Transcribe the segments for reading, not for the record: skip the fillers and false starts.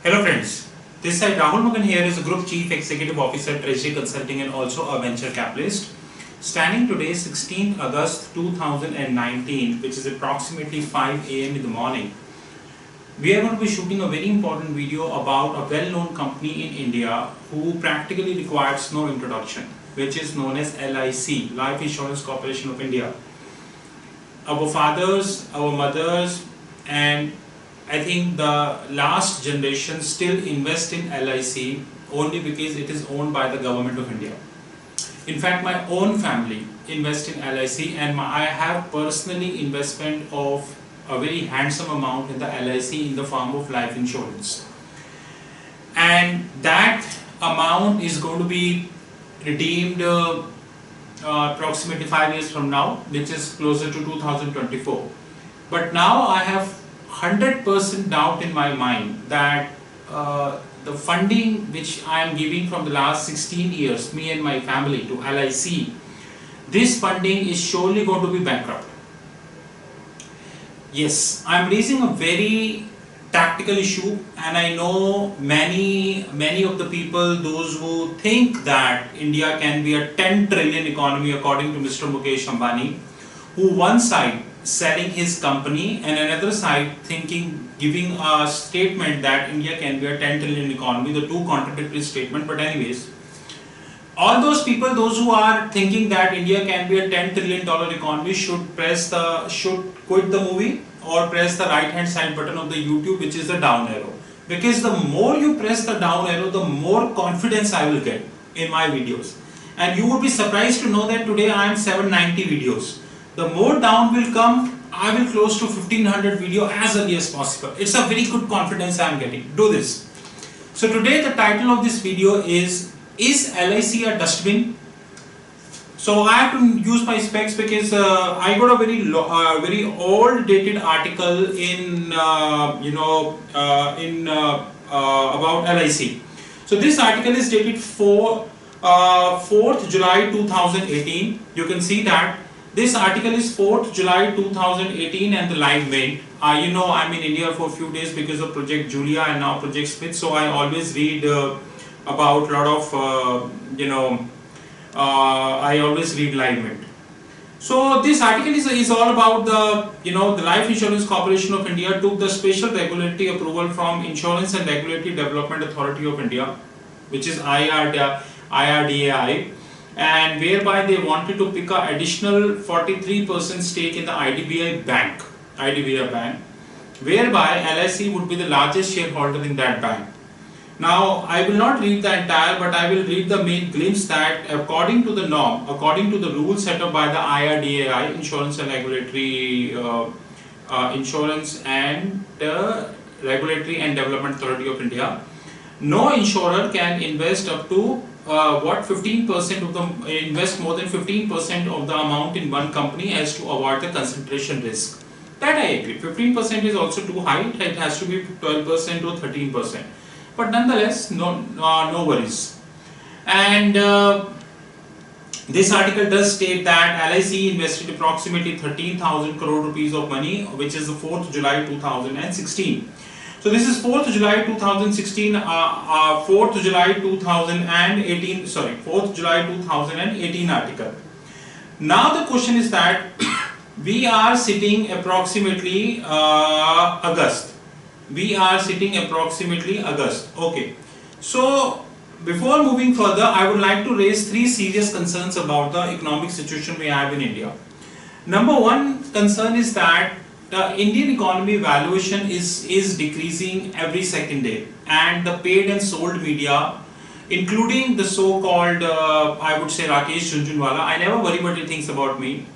Hello friends, this side Rahul Magan here is a Group Chief Executive Officer, Treasury Consulting and also a Venture Capitalist. Standing today 16th August 2019, which is approximately 5 AM in the morning, we are going to be shooting a very important video about a well-known company in India who practically requires no introduction, which is known as LIC, Life Insurance Corporation of India. Our fathers, our mothers, and I think the last generation still invest in LIC only because it is owned by the government of India. In fact, my own family invests in LIC, and I have personally investment of a very handsome amount in the LIC in the form of life insurance. And that amount is going to be redeemed approximately 5 years from now, which is closer to 2024. But now I have 100% doubt in my mind that the funding which I am giving from the last 16 years, me and my family, to LIC, this funding is surely going to be bankrupt. Yes, I am raising a very tactical issue, and I know many of the people, those who think that India can be a 10 trillion economy according to Mr. Mukesh Ambani, who one side selling his company and another side giving a statement that India can be a 10 trillion economy, the two contradictory statements. But anyways, all those people, those who are thinking that India can be a $10 trillion economy should quit the movie or press the right hand side button of the YouTube, which is the down arrow. Because the more you press the down arrow, the more confidence I will get in my videos. And you would be surprised to know that today I am 790 videos. The more down will come, I will close to 1500 video as early as possible. It's a very good confidence I am getting. Do this. So today the title of this video is LIC a dustbin? So I have to use my specs because I got a very old dated article in about LIC. So this article is dated 4th July 2018. You can see that this article is 4th July 2018 and the live went. I'm in India for a few days because of Project Julia and now Project Smith. So I always read about a lot of I always read live mint. So this article is all about the Life Insurance Corporation of India took the special regulatory approval from Insurance and Regulatory Development Authority of India, which is IRDAI, and whereby they wanted to pick an additional 43% stake in the IDBI Bank, whereby LIC would be the largest shareholder in that bank. Now, I will not read the entire, but I will read the main glimpse that according to the norm, according to the rules set up by the IRDAI, Insurance and Regulatory Development Authority of India, no insurer can invest up to 15% of invest more than 15% of the amount in one company as to avoid the concentration risk. That I agree. 15% is also too high. It has to be 12% or 13%. But nonetheless, no worries. And this article does state that LIC invested approximately 13,000 crore rupees of money, which is the 4th July 2016. So this is 4th July 2016, 4th July 2018 article. Now the question is that we are sitting approximately August. Okay. So before moving further, I would like to raise three serious concerns about the economic situation we have in India. Number one concern is that the Indian economy valuation is decreasing every second day, and the paid and sold media, including the so-called I would say Rakesh Jhunjhunwala, I never worry what he thinks about me.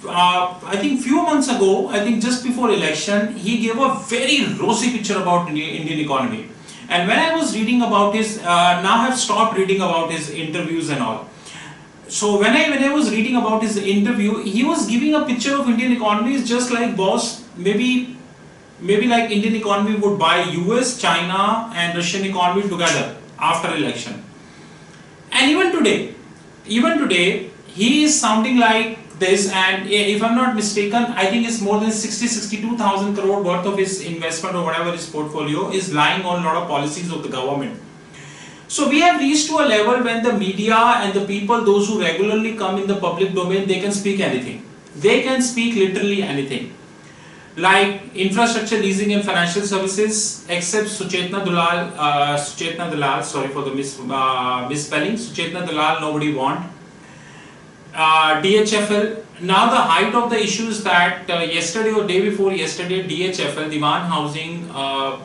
I think few months ago, I think just before election, he gave a very rosy picture about Indian economy. And when I was reading about his, now I have stopped reading about his interviews and all. So when I was reading about his interview, he was giving a picture of Indian economy is just like boss, maybe like Indian economy would buy US, China and Russian economy together after election. And even today, he is sounding like this, and if I'm not mistaken, I think it's more than 62,000 crore worth of his investment or whatever his portfolio is lying on a lot of policies of the government. So we have reached to a level when the media and the people, those who regularly come in the public domain, they can speak anything. They can speak literally anything. Like infrastructure leasing and financial services, except Suchetna Dalal, sorry for the misspelling, Suchetna Dalal, nobody want. DHFL, now the height of the issue is that yesterday or day before yesterday, DHFL, Diwan Housing,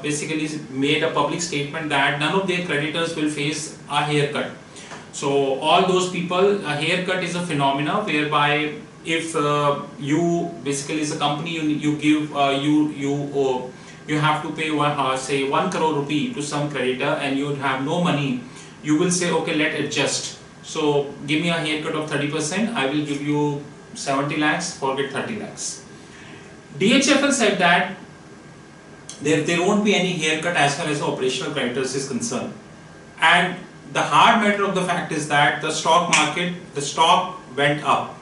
basically made a public statement that none of their creditors will face a haircut. So all those people, a haircut is a phenomena whereby if you basically as a company you give you have to pay say 1 crore rupee to some creditor and you have no money, you will say okay, let adjust. So give me a haircut of 30%, I will give you 70 lakhs, forget 30 lakhs. DHFL said that there won't be any haircut as far as operational creditors is concerned. And the hard matter of the fact is that the stock market, the stock went up.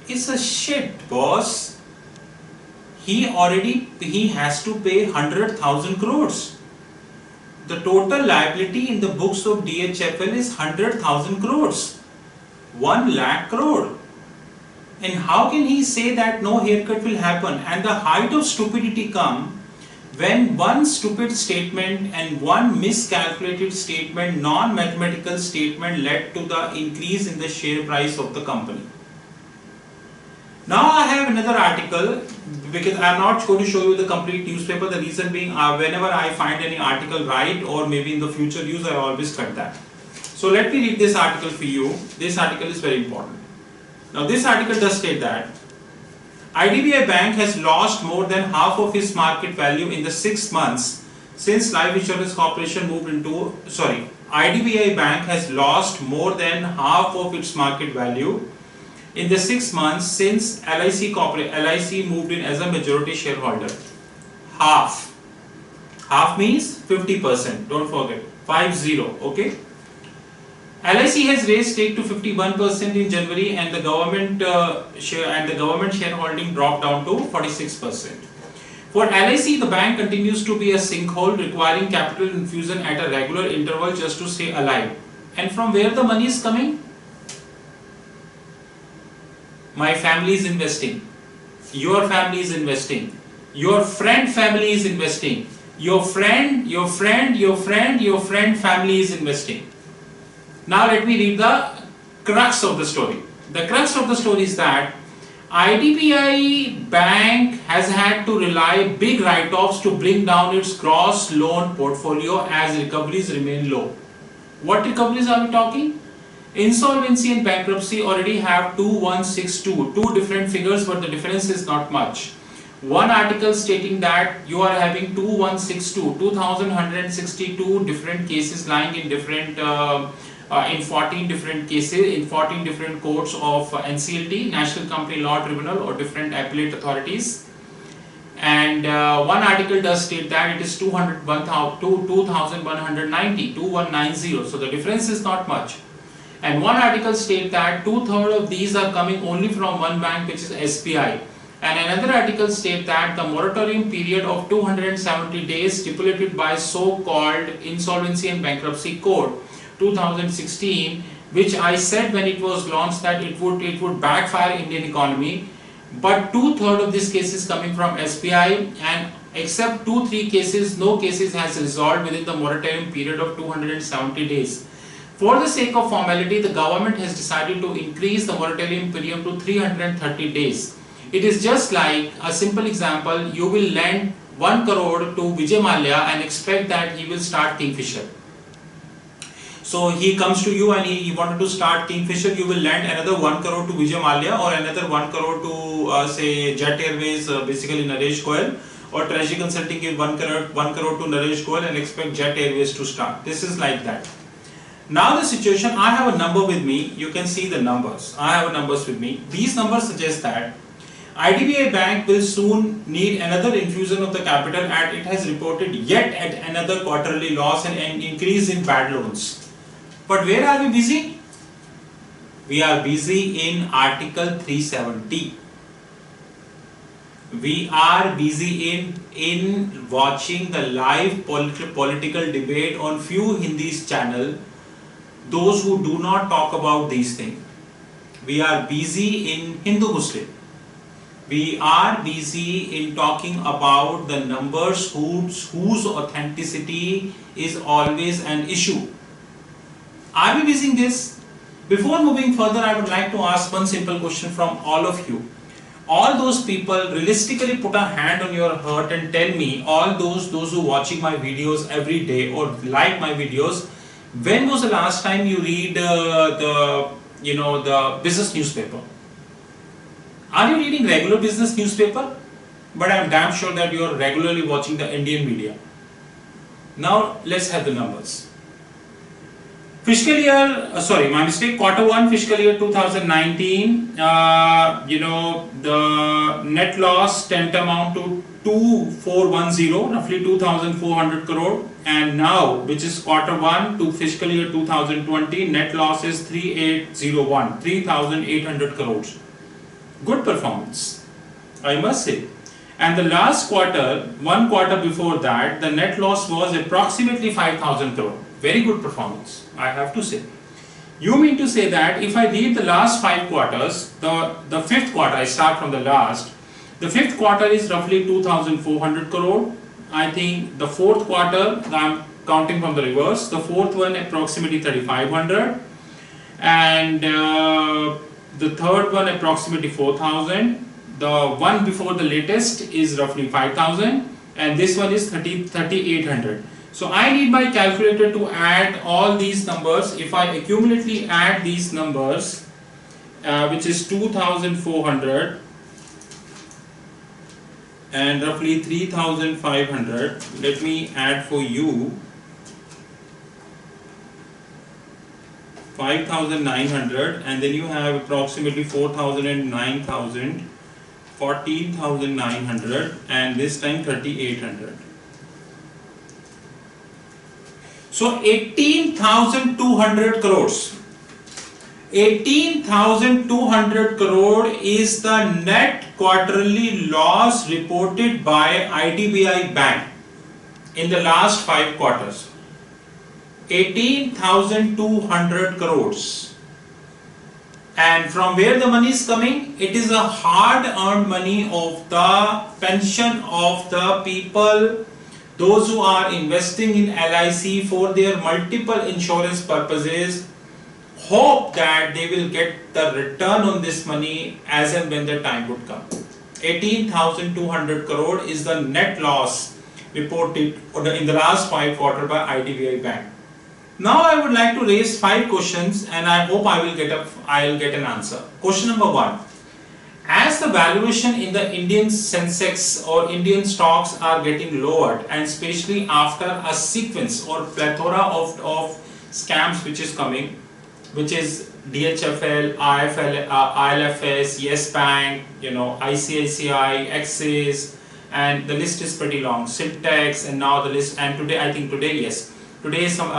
It's a shit, boss. He has to pay 100,000 crores. The total liability in the books of DHFL is 100,000 crores. 1 lakh crore. And how can he say that no haircut will happen? And the height of stupidity come when one stupid statement and one miscalculated statement, non-mathematical statement led to the increase in the share price of the company. Now I have another article, because I am not going to show you the complete newspaper. The reason being, whenever I find any article right or maybe in the future use, I always cut that. So let me read this article for you. This article is very important. Now this article does state that IDBI Bank has lost more than half of its market value in the 6 months since Life Insurance Corporation moved into, IDBI Bank has lost more than half of its market value in the 6 months since LIC moved in as a majority shareholder. Half. Half means 50%. Don't forget. 50. Okay. LIC has raised stake to 51% in January, and the government shareholding dropped down to 46%. For LIC, the bank continues to be a sinkhole, requiring capital infusion at a regular interval just to stay alive. And from where the money is coming? My family is investing, your family is investing, your friend family is investing, your friend family is investing. Now let me read the crux of the story. The crux of the story is that IDBI Bank has had to rely big write-offs to bring down its gross loan portfolio as recoveries remain low. What recoveries are we talking? Insolvency and bankruptcy already have 2162, two different figures, but the difference is not much. One article stating that you are having 2162 different cases lying in different in 14 different cases in 14 different courts of NCLT, National Company Law Tribunal, or different appellate authorities. And one article does state that it is 2190, so the difference is not much. And one article states that 2/3 of these are coming only from one bank, which is SBI. And another article states that the moratorium period of 270 days stipulated by so-called Insolvency and Bankruptcy Code 2016, which I said when it was launched that it would backfire Indian economy. But 2/3 of these cases coming from SBI, and except 2-3 cases, no cases has resolved within the moratorium period of 270 days. For the sake of formality, the government has decided to increase the moratorium period to 330 days. It is just like a simple example, you will lend 1 crore to Vijay Mallya and expect that he will start Kingfisher. So he comes to you and he wanted to start Kingfisher, you will lend another 1 crore to Vijay Mallya or another 1 crore to say Jet Airways, basically Naresh Goyal, or Treasury Consulting give 1 crore to Naresh Goyal and expect Jet Airways to start. This is like that. Now the situation, I have a number with me, you can see the numbers, I have numbers with me. These numbers suggest that IDBI Bank will soon need another infusion of the capital, and it has reported yet at another quarterly loss and an increase in bad loans. But where are we busy? We are busy in Article 370. We are busy in watching the live political debate on few Hindi channel, those who do not talk about these things. We are busy in Hindu Muslim. We are busy in talking about the numbers whose authenticity is always an issue. Are we busy in this? Before moving further, I would like to ask one simple question from all of you. All those people, realistically put a hand on your heart and tell me, all those who are watching my videos every day or like my videos, when was the last time you read the business newspaper? Are you reading regular business newspaper? But I am damn sure that you are regularly watching the Indian media. Now let's have the numbers. Fiscal year, quarter 1 fiscal year 2019, the net loss tantamount to 2410, roughly 2400 crore, and now, which is quarter 1 to fiscal year 2020, net loss is 3800 crores. Good performance, I must say. And the last quarter, one quarter before that, the net loss was approximately 5000 crore. Very good performance, I have to say. You mean to say that if I read the last 5 quarters, the fifth quarter, I start from the last, the fifth quarter is roughly 2400 crore. I think the fourth quarter, I am counting from the reverse, the fourth one approximately 3500, and the third one approximately 4000, the one before the latest is roughly 5000, and this one is 3800. So I need my calculator to add all these numbers. If I accumulately add these numbers, which is 2400 and roughly 3500, let me add for you 5900, and then you have approximately 4000 and 9000, 14900, and this time 3800. So 18,200 crores. 18,200 crore is the net quarterly loss reported by IDBI Bank in the last 5 quarters. 18,200 crores. And from where the money is coming? It is a hard earned money of the pension of the people, those who are investing in LIC for their multiple insurance purposes, hope that they will get the return on this money as and when the time would come. 18,200 crore is the net loss reported in the last 5 quarters by IDBI Bank. Now I would like to raise 5 questions, and I hope I will get an answer. Question number 1. As the valuation in the Indian Sensex or Indian stocks are getting lowered, and especially after a sequence or plethora of scams which is coming, which is DHFL, ILFS, Yes Bank, ICICI, Axis, and the list is pretty long, Syntax, and now the list, and today some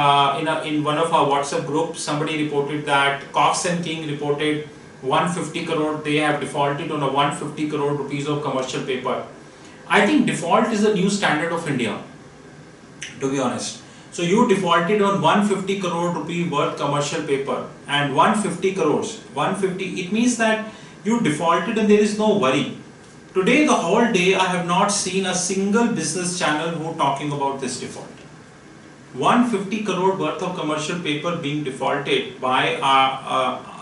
in one of our WhatsApp groups, somebody reported that Cox and King reported 150 crore, they have defaulted on a 150 crore rupees of commercial paper. I think default is a new standard of India, to be honest. So you defaulted on 150 crore rupee worth commercial paper, and 150 crores, 150, it means that you defaulted and there is no worry. Today, the whole day, I have not seen a single business channel who talking about this default. 150 crore worth of commercial paper being defaulted by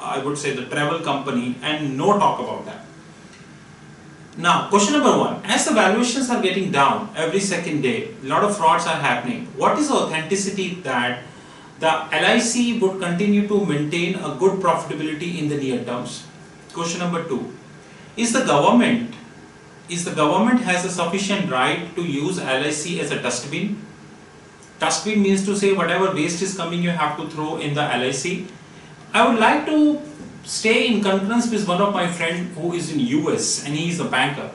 I would say the travel company, and no talk about that. Now, question number 1. As the valuations are getting down every second day, a lot of frauds are happening. What is the authenticity that the LIC would continue to maintain a good profitability in the near terms? Question number 2. Is the government has a sufficient right to use LIC as a dustbin? Dustbin means to say whatever waste is coming you have to throw in the LIC. I would like to stay in concurrence with one of my friends who is in US, and he is a banker.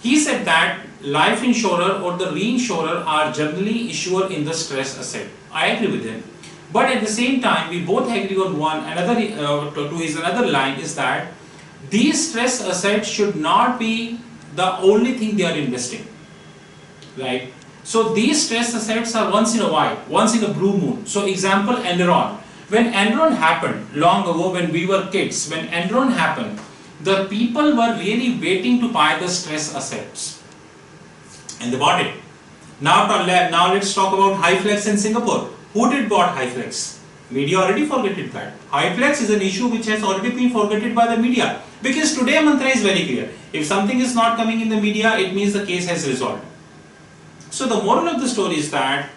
He said that life insurer or the reinsurer are generally issuer in the stress asset. I agree with him. But at the same time, we both agree on to his another line is that these stress assets should not be the only thing they are investing, right? So these stress assets are once in a while, once in a blue moon. So example, Enron. When Enron happened long ago, when we were kids, when Enron happened, the people were really waiting to buy the stress assets, and they bought it. Now let's talk about Highflex in Singapore. Who did bought Highflex? Media already forgetted that. Highflex is an issue which has already been forgotten by the media, because today mantra is very clear. If something is not coming in the media, it means the case has resolved. So the moral of the story is that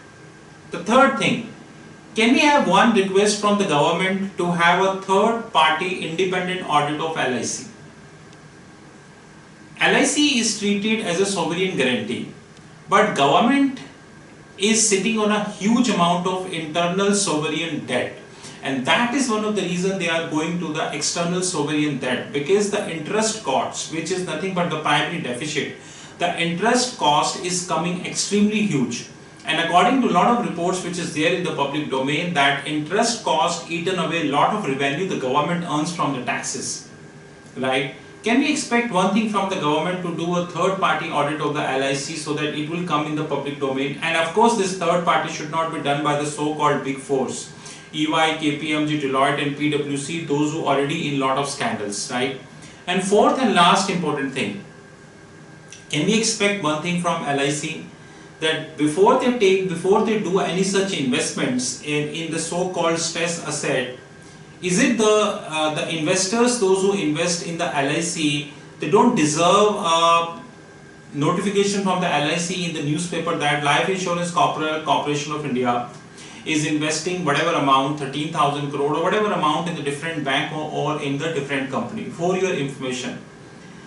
the third thing, can we have one request from the government to have a third party independent audit of LIC? LIC is treated as a sovereign guarantee, but government is sitting on a huge amount of internal sovereign debt, and that is one of the reasons they are going to the external sovereign debt, because the interest costs, which is nothing but the primary deficit, the interest cost is coming extremely huge. And according to a lot of reports which is there in the public domain, that interest cost eaten away a lot of revenue the government earns from the taxes, right? Can we expect one thing from the government to do a third party audit of the LIC so that it will come in the public domain? And of course this third party should not be done by the so-called big fours, EY, KPMG, Deloitte and PwC, those who are already in lot of scandals, right? And fourth and last important thing, can we expect one thing from LIC, that before they do any such investments in the so-called stress asset, is it the investors, those who invest in the LIC, they don't deserve a notification from the LIC in the newspaper that Life Insurance Corporation of India is investing whatever amount, 13,000 crore or whatever amount in the different bank or in the different company? For your information,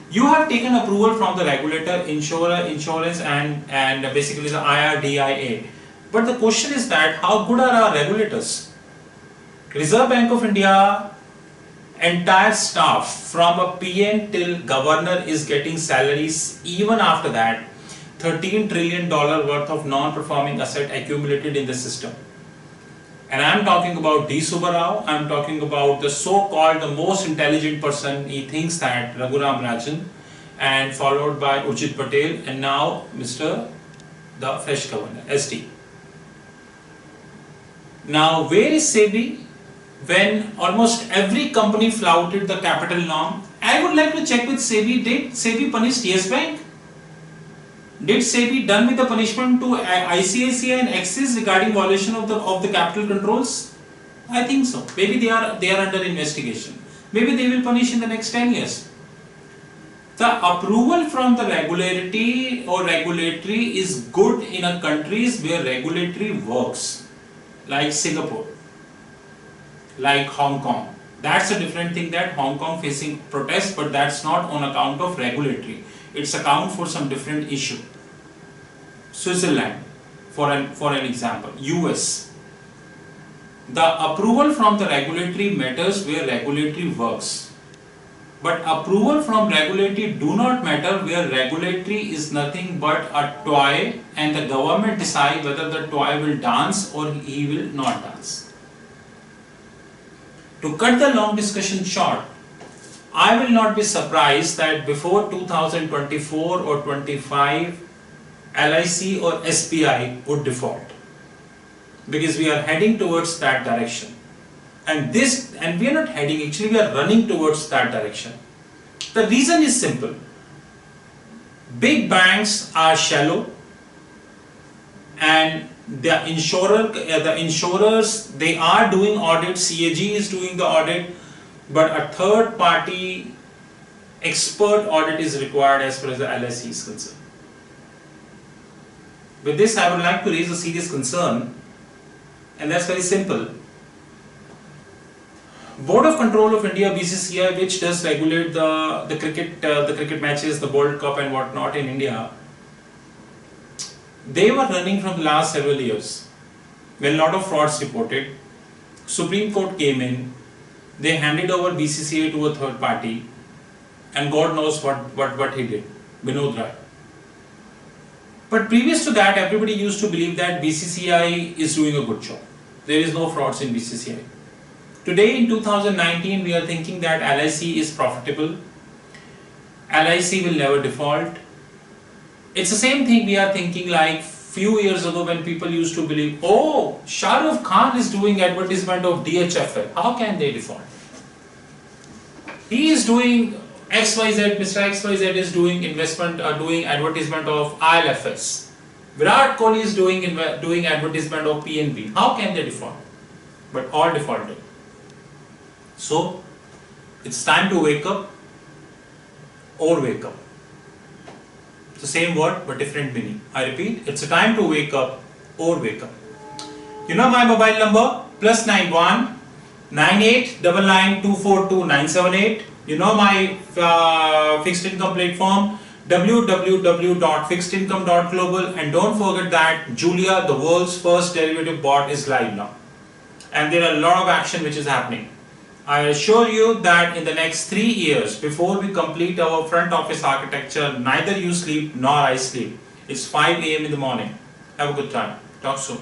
you have taken approval from the regulator, insurance and basically the IRDIA. But the question is that how good are our regulators? Reserve Bank of India entire staff from a PM till governor is getting salaries. Even after that, $13 trillion worth of non-performing asset accumulated in the system. And I am talking about D. Subbarao, I am talking about the so-called the most intelligent person. He thinks that Raghuram Rajan, and followed by Urjit Patel, and now Mr. the fresh governor, ST. Now where is SEBI when almost every company flouted the capital norm? I would like to check with SEBI, did SEBI punish Yes Bank? Did SEBI done with the punishment to ICICI and Axis regarding violation of the capital controls? I think so. Maybe they are under investigation. Maybe they will punish in the next 10 years. The approval from the regulatory is good in a countries where regulatory works, like Singapore, like Hong Kong. That's a different thing, that Hong Kong facing protests, but that's not on account of regulatory. It's account for some different issue. Switzerland, for an example, US. The approval from the regulatory matters where regulatory works. But approval from regulatory do not matter where regulatory is nothing but a toy and the government decide whether the toy will dance or he will not dance. To cut the long discussion short, I will not be surprised that before 2024 or 25, LIC or SBI would default, because we are heading towards that direction. And we are not heading, actually we are running towards that direction. The reason is simple. Big banks are shallow, and the insurers, they are doing audit, CAG is doing the audit, but a third party expert audit is required as far as the LIC is concerned. With this, I would like to raise a serious concern, and that's very simple. Board of Control of India, BCCI, which does regulate the cricket matches, the World Cup and whatnot in India, they were running from the last several years. When a lot of frauds reported, Supreme Court came in, they handed over BCCI to a third party, and God knows what he did, Binod Rai. But previous to that, everybody used to believe that BCCI is doing a good job. There is no frauds in BCCI. Today in 2019, we are thinking that LIC is profitable. LIC will never default. It's the same thing we are thinking like few years ago when people used to believe, oh, Shah Rukh Khan is doing advertisement of DHFL. How can they default? He is doing XYZ, Mr. XYZ is doing investment, doing advertisement of ILFS. Virat Kohli is doing advertisement of PNB. How can they default? But all defaulted. So, it's time to wake up or wake up. It's the same word but different meaning. I repeat, it's a time to wake up or wake up. You know my mobile number, +91 9899 242 978. You know my fixed income platform, www.fixedincome.global, and don't forget that Julia, the world's first derivative bot, is live now. And there are a lot of action which is happening. I assure you that in the next 3 years, before we complete our front office architecture, neither you sleep nor I sleep. It's 5 a.m. in the morning. Have a good time. Talk soon.